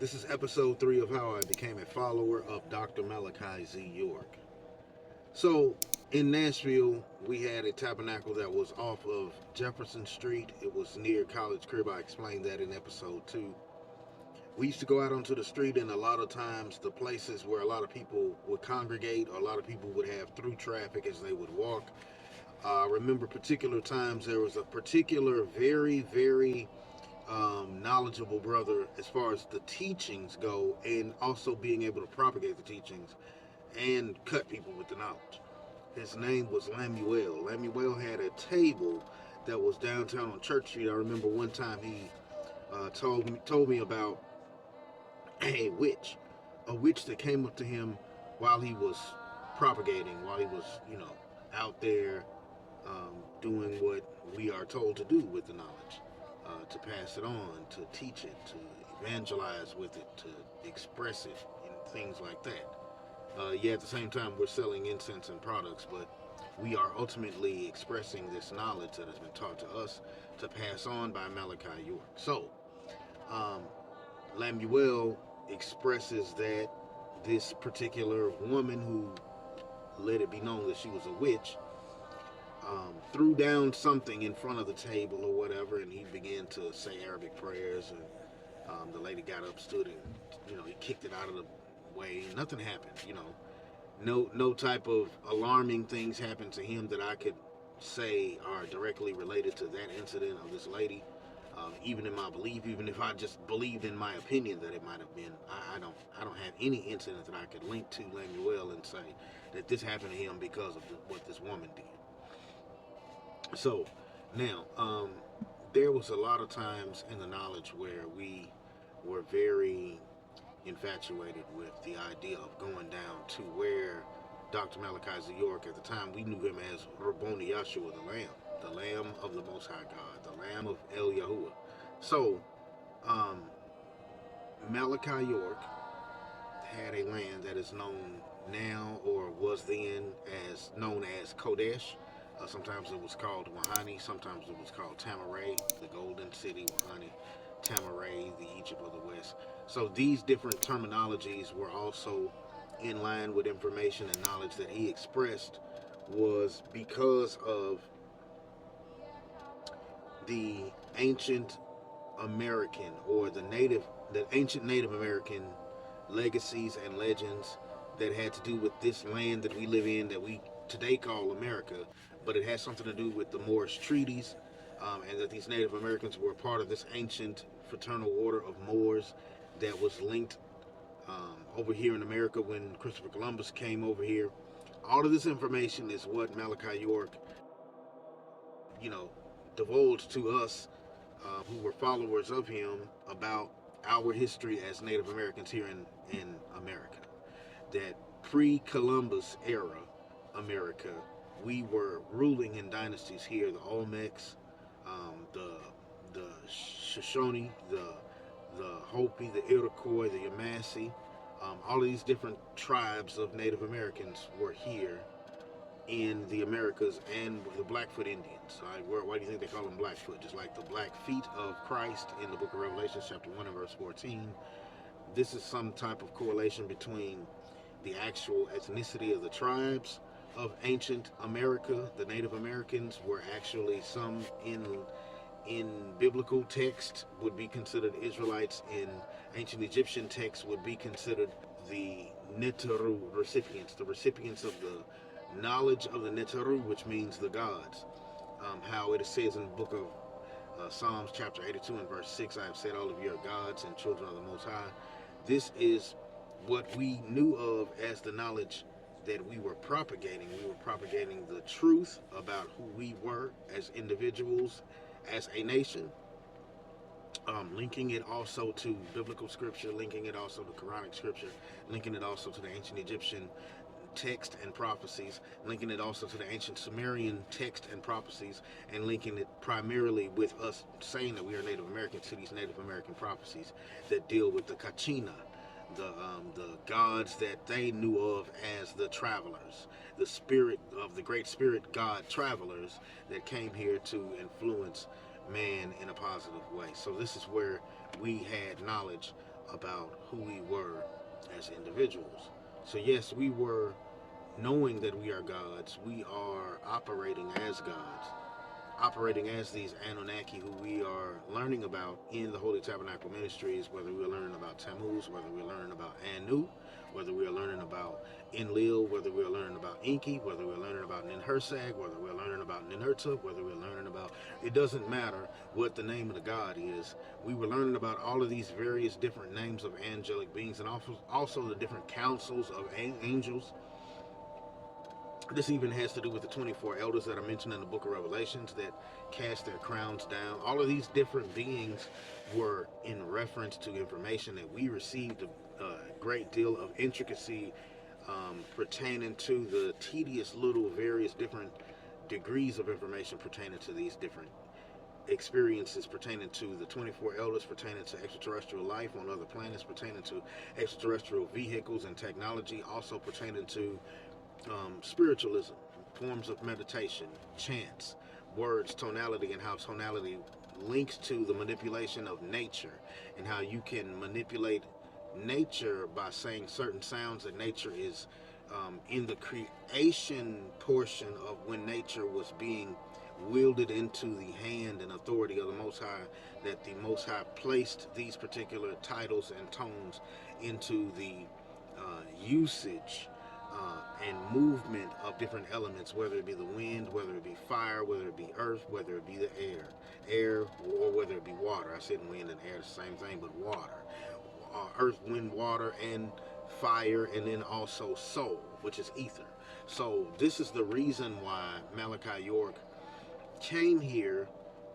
This is episode 3 of how I became a follower of Dr. Malachi Z. York. So, in Nashville, we had a tabernacle that was off of Jefferson Street. It was near College Crib. I explained that in episode 2. We used to go out onto the street, and a lot of times the places where a lot of people would congregate, or a lot of people would have through traffic as they would walk. I remember particular times there was a particular very knowledgeable brother as far as the teachings go, and also being able to propagate the teachings and cut people with the knowledge. His name was Lamuel. Lamuel had a table that was downtown on Church Street. I remember one time he told me about a witch that came up to him while he was propagating, while he was out there doing what we are told to do with the knowledge. To pass it on, to teach it, to evangelize with it, to express it, and things like that. At the same time, we're selling incense and products, but we are ultimately expressing this knowledge that has been taught to us to pass on by Malachi York. So, Lamuel expresses that this particular woman who let it be known that she was a witch threw down something in front of the table or whatever, and he began to say Arabic prayers, and the lady got up, stood, and he kicked it out of the way. Nothing happened. No type of alarming things happened to him that I could say are directly related to that incident of this lady. Even in my belief, even if I just believed in my opinion that it might have been, I don't have any incident that I could link to Lamuel and say that this happened to him because of what this woman did. So now, there was a lot of times in the knowledge where we were very infatuated with the idea of going down to where Dr. Malachi Z. York, at the time we knew him as Rabboni Yahshua, the Lamb of the Most High God, the Lamb of El Yahuwah. So, Malachi York had a land that is known now, or was then, as known as Kodesh. Sometimes it was called Wahani, sometimes it was called Tamaray, the Golden City, Wahani, Tamaray, the Egypt of the West. So these different terminologies were also in line with information and knowledge that he expressed, was because of the ancient American, or the ancient Native American legacies and legends that had to do with this land that we live in, that we today call America, but it has something to do with the Moorish treaties, and that these Native Americans were part of this ancient fraternal order of Moors that was linked over here in America when Christopher Columbus came over here. All of this information is what Malachi York, divulged to us who were followers of him about our history as Native Americans here in America. That pre-Columbus era America, we were ruling in dynasties here: the Olmecs, the Shoshone, the Hopi, the Iroquois, the Yamasee. All of these different tribes of Native Americans were here in the Americas, and the Blackfoot Indians. Why do you think they call them Blackfoot? Just like the black feet of Christ in the book of Revelation, chapter 1 and verse 14. This is some type of correlation between the actual ethnicity of the tribes of ancient America. The Native Americans were actually, some in biblical text would be considered Israelites. In ancient Egyptian texts would be considered the Neteru recipients, the recipients of the knowledge of the Neteru, which means the gods. How it says in the book of Psalms chapter 82 and verse 6, I have said all of you are gods and children of the Most High. This is what we knew of as the knowledge that we were propagating. We were propagating the truth about who we were as individuals, as a nation, linking it also to biblical scripture, linking it also to Quranic scripture, linking it also to the ancient Egyptian text and prophecies, linking it also to the ancient Sumerian text and prophecies, and linking it primarily with us saying that we are Native Americans to these Native American prophecies that deal with the Kachina, the gods that they knew of as the travelers, the spirit of the great spirit god travelers that came here to influence man in a positive way. So this is where we had knowledge about who we were as individuals. So yes, we were knowing that we are gods. We are operating as gods, operating as these Anunnaki who we are learning about in the Holy Tabernacle Ministries, whether we're learning about Tammuz, whether we're learning about Anu, whether we're learning about Enlil, whether we're learning about Enki, whether we're learning about Ninhursag, whether we're learning about Ninurta, whether we're learning about, it doesn't matter what the name of the god is. We were learning about all of these various different names of angelic beings, and also the different councils of angels. This even has to do with the 24 elders that are mentioned in the book of Revelations that cast their crowns down. All of these different beings were in reference to information that we received a great deal of intricacy pertaining to the tedious little various different degrees of information pertaining to these different experiences, pertaining to the 24 elders, pertaining to extraterrestrial life on other planets, pertaining to extraterrestrial vehicles and technology, also pertaining to spiritualism, forms of meditation, chants, words, tonality, and how tonality links to the manipulation of nature, and how you can manipulate nature by saying certain sounds that nature is in the creation portion of when nature was being wielded into the hand and authority of the Most High, that the Most High placed these particular titles and tones into the usage and movement of different elements, whether it be the wind, whether it be fire, whether it be earth, whether it be the air, or whether it be water. I said wind and air, the same thing, but water. Earth, wind, water, and fire, and then also soul, which is ether. So this is the reason why Malachi York came here,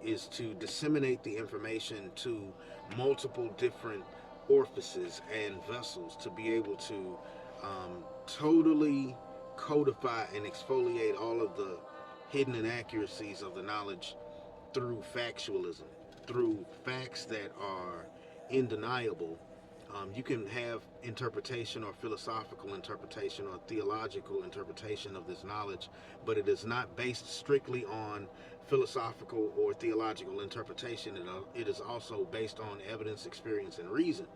is to disseminate the information to multiple different orifices and vessels to be able to totally codify and exfoliate all of the hidden inaccuracies of the knowledge through factualism, through facts that are undeniable. You can have interpretation or philosophical interpretation or theological interpretation of this knowledge, but it is not based strictly on philosophical or theological interpretation. It is also based on evidence, experience, and reason.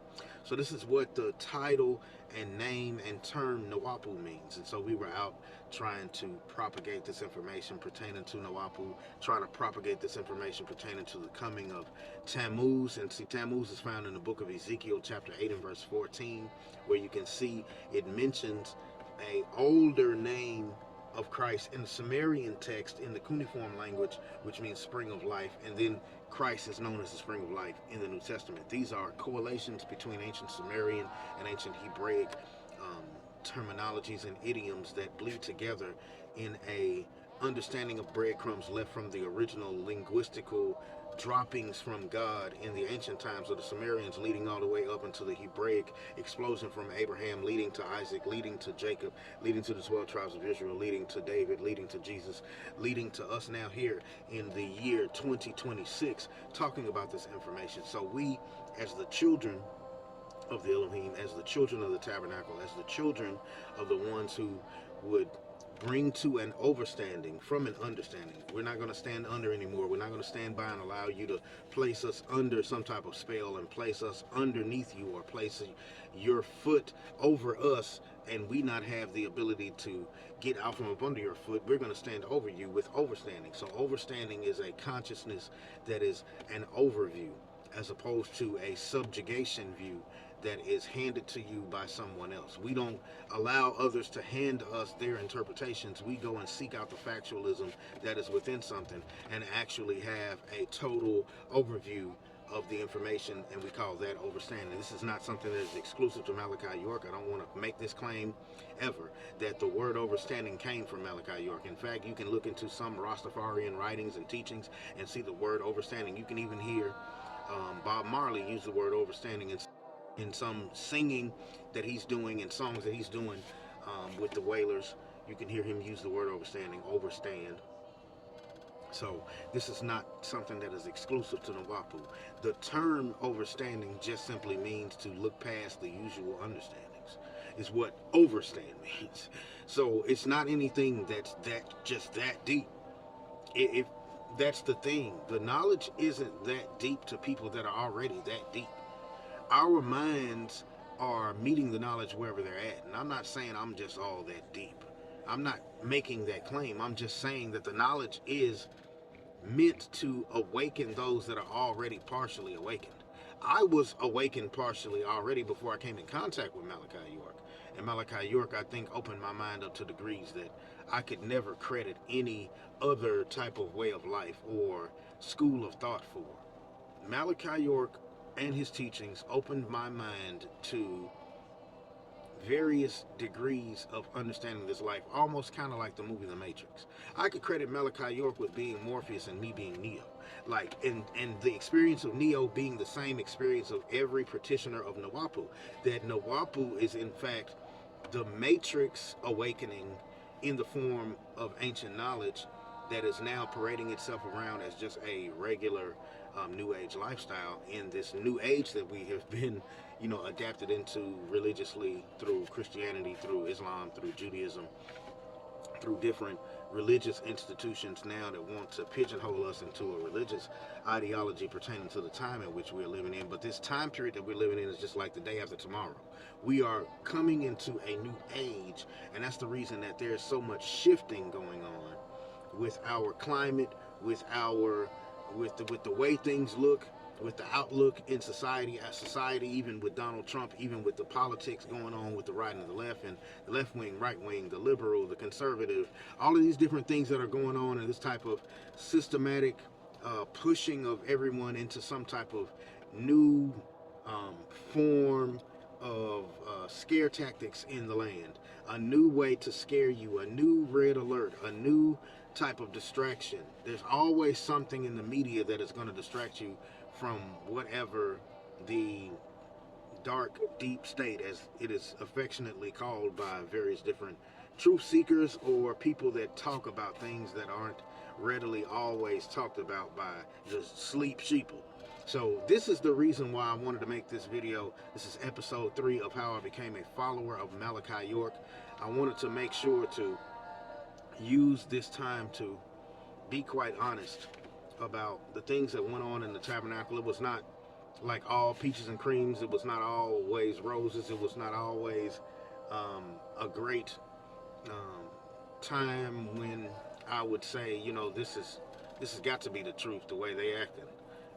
So this is what the title and name and term Nawapu means. And so we were out trying to propagate this information pertaining to Nawapu, trying to propagate this information pertaining to the coming of Tammuz. And see, Tammuz is found in the book of Ezekiel chapter 8 and verse 14, where you can see it mentions a older name of Christ in the Sumerian text in the cuneiform language, which means spring of life, and then Christ is known as the spring of life in the New Testament. These are correlations between ancient Sumerian and ancient Hebraic terminologies and idioms that bleed together in a understanding of breadcrumbs left from the original linguistical droppings from God in the ancient times of the Sumerians, leading all the way up into the Hebraic explosion from Abraham, leading to Isaac, leading to Jacob, leading to the 12 tribes of Israel, leading to David, leading to Jesus, leading to us now here in the year 2026, talking about this information. So we, as the children of the Elohim, as the children of the tabernacle, as the children of the ones who would bring to an overstanding from an understanding. We're not going to stand under anymore. We're not going to stand by and allow you to place us under some type of spell and place us underneath you, or place your foot over us and we not have the ability to get out from up under your foot. We're going to stand over you with overstanding. So overstanding is a consciousness that is an overview, as opposed to a subjugation view that is handed to you by someone else. We don't allow others to hand us their interpretations. We go and seek out the factualism that is within something and actually have a total overview of the information, and we call that overstanding. This is not something that is exclusive to Malachi York. I don't want to make this claim ever that the word overstanding came from Malachi York. In fact, you can look into some Rastafarian writings and teachings and see the word overstanding. You can even hear Bob Marley use the word overstanding in some singing that he's doing and songs that he's doing with the Wailers. You can hear him use the word overstanding, overstand. So this is not something that is exclusive to Nawapu. The term overstanding just simply means to look past the usual understandings, is what overstand means. So it's not anything that's just that deep. If that's the thing, the knowledge isn't that deep to people that are already that deep. Our minds are meeting the knowledge wherever they're at. And I'm not saying I'm just all that deep. I'm not making that claim. I'm just saying that the knowledge is meant to awaken those that are already partially awakened. I was awakened partially already before I came in contact with Malachi York. And Malachi York, I think, opened my mind up to degrees that I could never credit any other type of way of life or school of thought for. Malachi York and his teachings opened my mind to various degrees of understanding this life, almost kind of like the movie The Matrix. I could credit Malachi York with being Morpheus and me being Neo. Like, and the experience of Neo being the same experience of every practitioner of Nawapu. That Nawapu is, in fact, the Matrix awakening in the form of ancient knowledge that is now parading itself around as just a regular New Age lifestyle in this New Age that we have been, adapted into religiously through Christianity, through Islam, through Judaism, through different religious institutions now that want to pigeonhole us into a religious ideology pertaining to the time in which we're living in. But this time period that we're living in is just like the day after tomorrow. We are coming into a new age, and that's the reason that there's so much shifting going on with our climate, with the way things look, with the outlook in society, even with Donald Trump, even with the politics going on with the right and the left, and the left wing, right wing, the liberal, the conservative, all of these different things that are going on, and this type of systematic pushing of everyone into some type of new form of scare tactics in the land, a new way to scare you, a new red alert, a new type of distraction. There's always something in the media that is going to distract you from whatever the dark, deep state, as it is affectionately called by various different truth seekers or people that talk about things that aren't readily always talked about by the sleep sheeple. So this is the reason why I wanted to make this video. This is episode 3 of how I became a follower of Malachi York. I wanted to make sure to use this time to be quite honest about the things that went on in the tabernacle. It was not like all peaches and creams. It was not always roses. It was not always a great time when I would say, this has got to be the truth, the way they acted.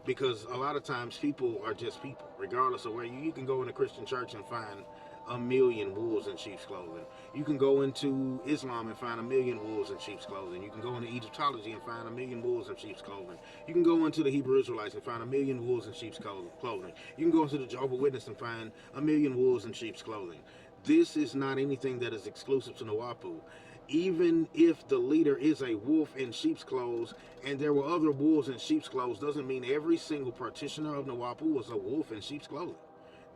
Because a lot of times people are just people, regardless of where you can go in a Christian church and find a million wolves in sheep's clothing. You can go into Islam and find a million wolves in sheep's clothing. You can go into Egyptology and find a million wolves in sheep's clothing. You can go into the Hebrew Israelites and find a million wolves in sheep's clothing. You can go into the Jehovah's Witness and find a million wolves in sheep's clothing. This is not anything that is exclusive to Nawapu. Even if the leader is a wolf in sheep's clothes and there were other wolves in sheep's clothes, doesn't mean every single practitioner of Nawapu was a wolf in sheep's clothing.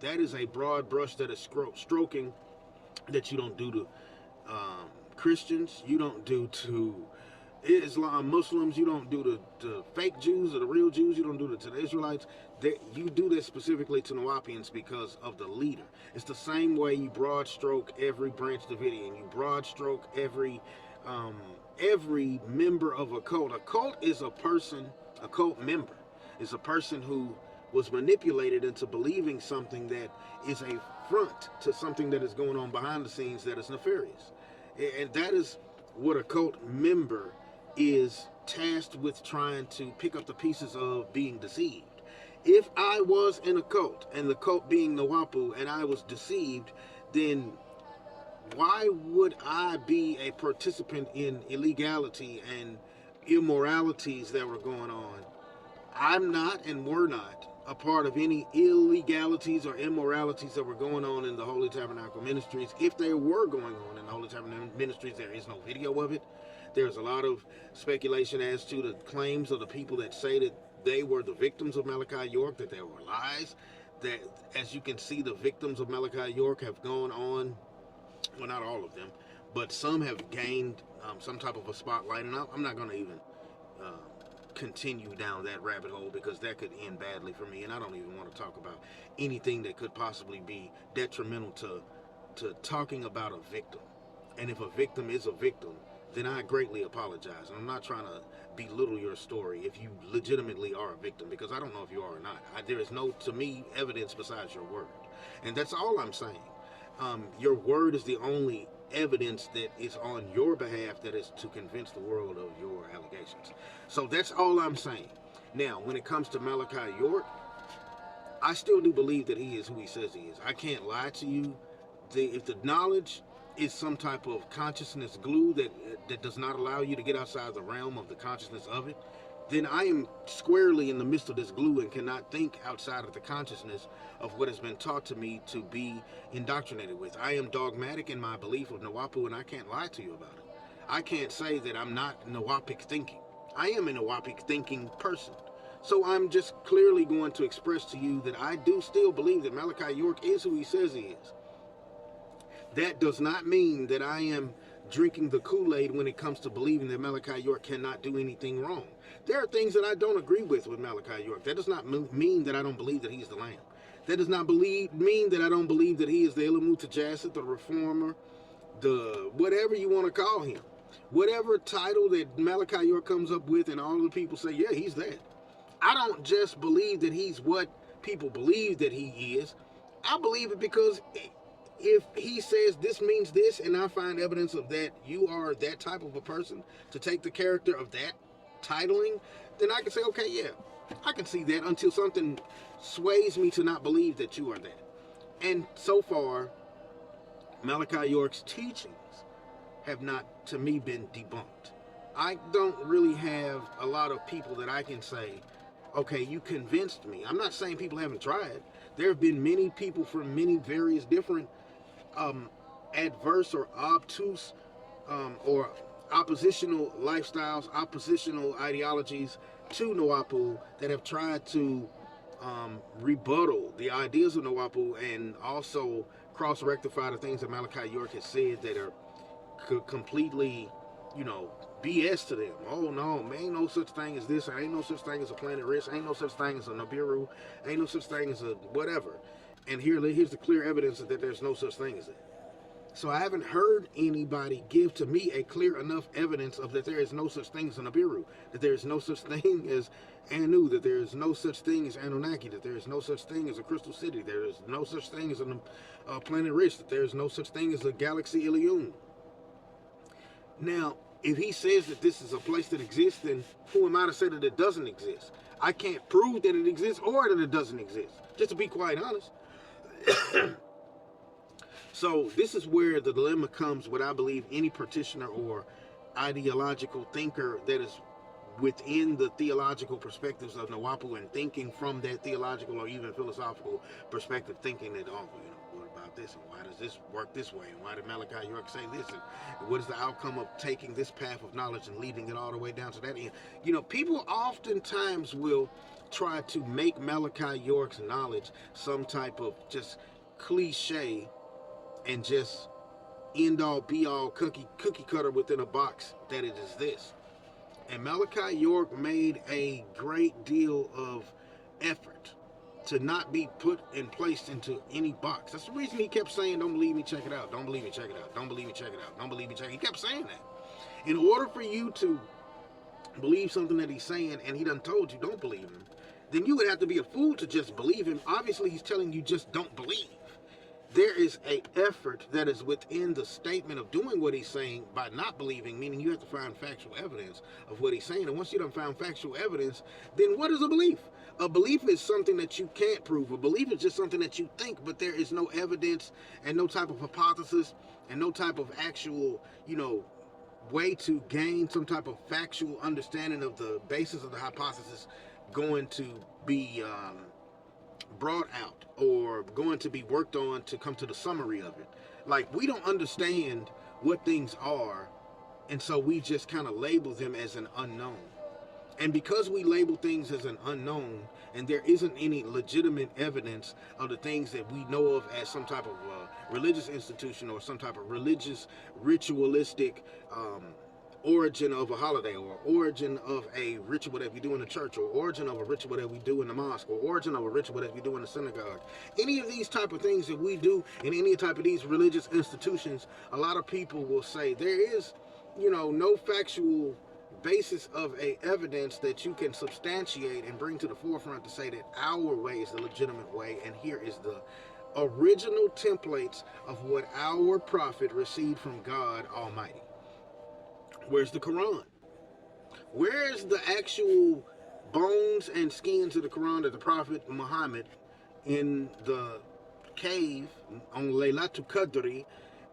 That is a broad brush that is stroking that you don't do to Christians, you don't do to Islam, Muslims, you don't do to fake Jews or the real Jews, you don't do it to the Israelites. You do this specifically to Nawapians because of the leader. It's the same way you broad stroke every branch Davidian, you broad stroke every member of a cult. A cult is a person, a cult member is a person who was manipulated into believing something that is a front to something that is going on behind the scenes that is nefarious. And that is what a cult member is tasked with trying to pick up the pieces of being deceived. If I was in a cult, and the cult being Nawapu, and I was deceived, then why would I be a participant in illegality and immoralities that were going on? I'm not and were not a part of any illegalities or immoralities that were going on in the Holy Tabernacle Ministries. If they were going on in the Holy Tabernacle Ministries, there is no video of it. There's a lot of speculation as to the claims of the people that say that they were the victims of Malachi York, that there were lies. That, as you can see, the victims of Malachi York have gone on, well, not all of them, but some have gained some type of a spotlight. And I'm not going to even continue down that rabbit hole because that could end badly for me, and I don't even want to talk about anything that could possibly be detrimental to talking about a victim. And if a victim is a victim, then I greatly apologize. And I'm not trying to belittle your story if you legitimately are a victim, because I don't know if you are or not. There is no, to me, evidence besides your word. And that's all I'm saying. Your word is the only evidence that is on your behalf that is to convince the world of your allegations. So that's all I'm saying. Now, when it comes to Malachi York, I still do believe that he is who he says he is. I can't lie to you. If the knowledge is some type of consciousness glue that does not allow you to get outside the realm of the consciousness of it, then I am squarely in the midst of this glue and cannot think outside of the consciousness of what has been taught to me to be indoctrinated with. I am dogmatic in my belief of Nawapu, and I can't lie to you about it. I can't say that I'm not Nawapic thinking. I am a Nawapic thinking person. So I'm just clearly going to express to you that I do still believe that Malachi York is who he says he is. That does not mean that I am drinking the Kool-Aid when it comes to believing that Malachi York cannot do anything wrong. There are things that I don't agree with Malachi York. That does not mean that I don't believe that he's the Lamb. That does not mean that I don't believe that he is the Elamu Tajasset, the Reformer, the whatever you want to call him. Whatever title that Malachi York comes up with, and all of the people say, yeah, he's that. I don't just believe that he's what people believe that he is. I believe it because if he says this means this, and I find evidence of that, you are that type of a person to take the character of that titling, then I can say, okay, yeah, I can see that, until something sways me to not believe that you are that. And so far, Malachi York's teachings have not, to me, been debunked. I don't really have a lot of people that I can say, okay, you convinced me. I'm not saying people haven't tried. There have been many people from many various different adverse or obtuse or oppositional lifestyles, oppositional ideologies to Nawapu that have tried to rebuttal the ideas of Nawapu and also cross-rectify the things that Malachi York has said that are completely, BS to them. Oh no, man, ain't no such thing as this. Ain't no such thing as a planet risk. Ain't no such thing as a Nibiru. Ain't no such thing as a whatever. And here's the clear evidence that there's no such thing as that. So I haven't heard anybody give to me a clear enough evidence of that there is no such thing as a Nibiru, that there is no such thing as Anu, that there is no such thing as Anunnaki, that there is no such thing as a Crystal City, there is no such thing as a planet risk, that there is no such thing as a galaxy Ilion. Now, if he says that this is a place that exists, then who am I to say that it doesn't exist? I can't prove that it exists or that it doesn't exist, just to be quite honest. So this is where the dilemma comes, what I believe any practitioner or ideological thinker that is within the theological perspectives of Nawapu and thinking from that theological or even philosophical perspective, thinking that, what about this, and why does this work this way, and why did Malachi York say this, and what is the outcome of taking this path of knowledge and leading it all the way down to that end? People oftentimes will try to make Malachi York's knowledge some type of just cliche and just end all be all cookie cutter within a box that it is this. And Malachi York made a great deal of effort to not be put and placed into any box. That's the reason he kept saying, don't believe me, check it out. Don't believe me, check it out. Don't believe me, check it out. Don't believe me, check it out. He kept saying that. In order for you to believe something that he's saying and he done told you don't believe him, then you would have to be a fool to just believe him. Obviously, he's telling you just don't believe. There is an effort that is within the statement of doing what he's saying by not believing, meaning you have to find factual evidence of what he's saying. And once you done found factual evidence, then what is a belief? A belief is something that you can't prove. A belief is just something that you think, but there is no evidence and no type of hypothesis and no type of actual, way to gain some type of factual understanding of the basis of the hypothesis going to be brought out or going to be worked on to come to the summary of it. Like, we don't understand what things are, and so we just kind of label them as an unknown. And because we label things as an unknown, and there isn't any legitimate evidence of the things that we know of as some type of religious institution or some type of religious ritualistic origin of a holiday, or origin of a ritual that we do in the church, or origin of a ritual that we do in the mosque, or origin of a ritual that we do in the synagogue. Any of these type of things that we do in any type of these religious institutions, a lot of people will say there is, no factual basis of a evidence that you can substantiate and bring to the forefront to say that our way is the legitimate way, and here is the original templates of what our prophet received from God Almighty. Where's the Quran? Where's the actual bones and skins of the Quran that the Prophet Muhammad in the cave on Laylatul Qadri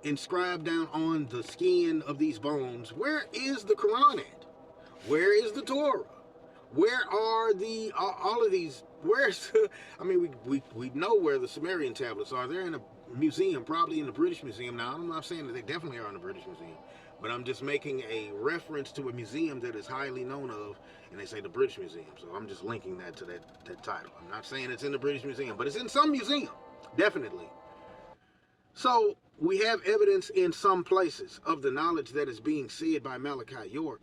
inscribed down on the skin of these bones? Where is the Quran at? Where is the Torah? Where are all of these? Where's I mean, we know where the Sumerian tablets are. They're in a museum, probably in the British Museum. Now, I'm not saying that they definitely are in the British Museum, but I'm just making a reference to a museum that is highly known of, and they say the British Museum. So I'm just linking that to that title. I'm not saying it's in the British Museum, but it's in some museum, definitely. So we have evidence in some places of the knowledge that is being said by Malachi York.